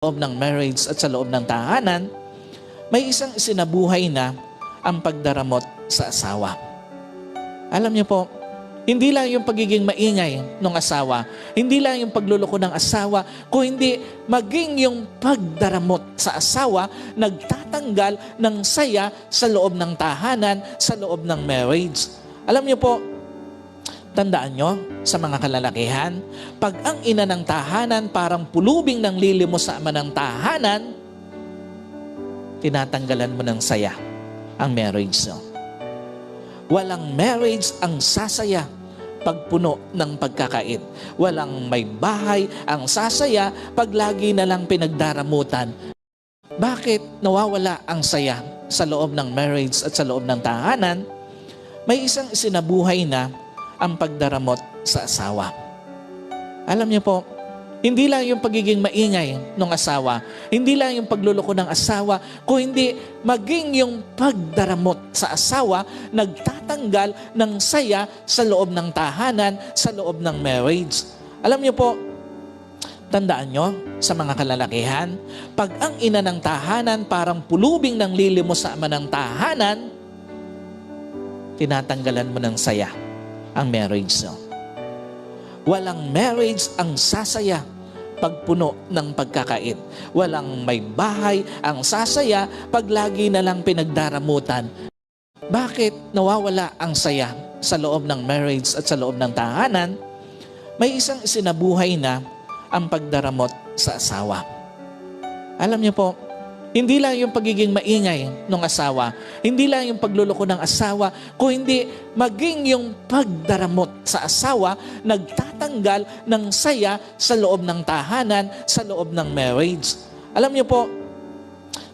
loob ng marriage at sa loob ng tahanan, may isang isinabuhay na ang pagdaramot sa asawa. Alam niyo po, hindi lang yung pagiging maingay ng asawa, hindi lang yung pagluloko ng asawa, kung hindi maging yung pagdaramot sa asawa, nagtatanggal ng saya sa loob ng tahanan, sa loob ng marriage. Alam niyo po, tandaan nyo sa mga kalalakihan, pag ang ina ng tahanan parang pulubing ng lilimos sa ama ng tahanan, tinatanggalan mo ng saya ang marriage nyo. Walang marriage ang sasaya pag puno ng pagkakait. Walang may bahay ang sasaya pag lagi na lang pinagdaramutan. Bakit nawawala ang saya sa loob ng marriage at sa loob ng tahanan? May isang isinabuhay na ang pagdaramot sa asawa. Alam niyo po, hindi lang yung pagiging maingay ng asawa, hindi lang yung pagluloko ng asawa, kung hindi maging yung pagdaramot sa asawa, nagtatanggal ng saya sa loob ng tahanan, sa loob ng marriage. Alam niyo po, tandaan nyo sa mga kalalakihan, pag ang ina ng tahanan parang pulubing ng lilimos sa ama ng tahanan, tinatanggalan mo ng saya ang marriage nyo. Walang marriage ang sasaya pag puno ng pagkakait. Walang may bahay ang sasaya pag lagi na lang pinagdaramutan. Bakit nawawala ang saya sa loob ng marriage at sa loob ng tahanan? May isang isinabuhay na ang pagdaramot sa asawa. Alam niyo po, hindi lang yung pagiging maingay ng asawa, hindi lang yung pagluloko ng asawa, kung hindi maging yung pagdaramot sa asawa, nagtatanggal ng saya sa loob ng tahanan, sa loob ng marriage. Alam niyo po,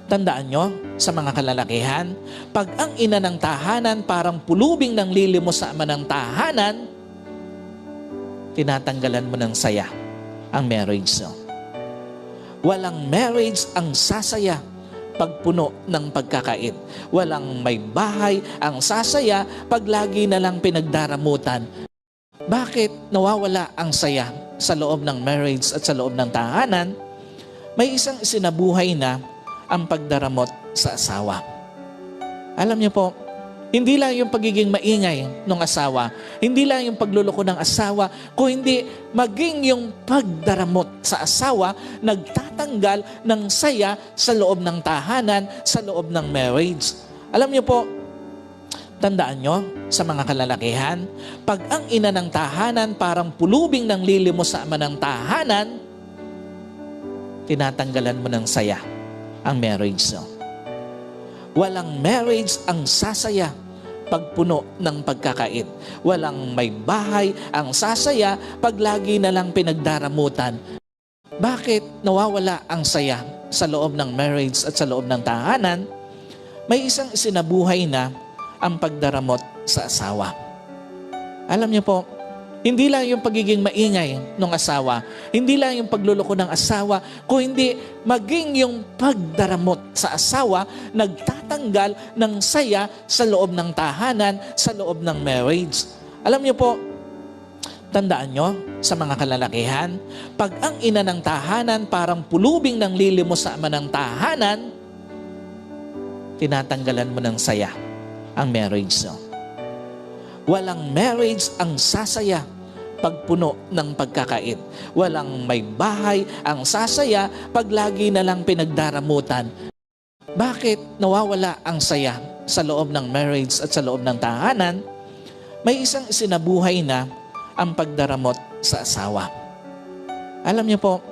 tandaan nyo sa mga kalalakihan, pag ang ina ng tahanan parang pulubing ng lilimos sa ama ng tahanan, tinatanggalan mo ng saya ang marriage nyo. Walang marriage ang sasaya pag puno ng pagkakait. Walang may bahay ang sasaya pag lagi na lang pinagdaramutan. Bakit nawawala ang saya sa loob ng marriage at sa loob ng tahanan? May isang isinabuhay na ang pagdaramot sa asawa. Alam niyo po, hindi lang yung pagiging maingay ng asawa, hindi lang yung pagluloko ng asawa, kung hindi maging yung pagdaramot sa asawa, nagtatanggal ng saya sa loob ng tahanan, sa loob ng marriage. Alam niyo po, tandaan nyo sa mga kalalakihan, pag ang ina ng tahanan parang pulubing ng lilimos sa ama ng tahanan, tinatanggalan mo ng saya ang marriage nyo. Walang marriage ang sasaya pag puno ng pagkakait. Walang may bahay ang sasaya pag lagi na lang pinagdaramutan. Bakit nawawala ang saya sa loob ng marriage at sa loob ng tahanan? May isang isinabuhay na ang pagdaramot sa asawa. Alam niyo po, hindi lang yung pagiging maingay ng asawa, hindi lang yung pagluloko ng asawa, kung hindi maging yung pagdaramot sa asawa, nagtatanggal ng saya sa loob ng tahanan, sa loob ng marriage. Alam niyo po, tandaan nyo sa mga kalalakihan, pag ang ina ng tahanan parang pulubing ng lilimos sa ama ng tahanan, tinatanggalan mo ng saya ang marriage nyo. Walang marriage ang sasaya pag puno ng pagkakait. Walang may bahay ang sasaya pag lagi na lang pinagdaramutan. Bakit nawawala ang saya sa loob ng marriage at sa loob ng tahanan? May isang isinabuhay na ang pagdaramot sa asawa. Alam niyo po,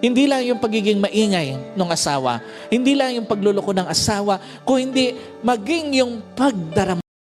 hindi lang yung pagiging maingay ng asawa, hindi lang yung pagluloko ng asawa, kung hindi maging yung pagdaramot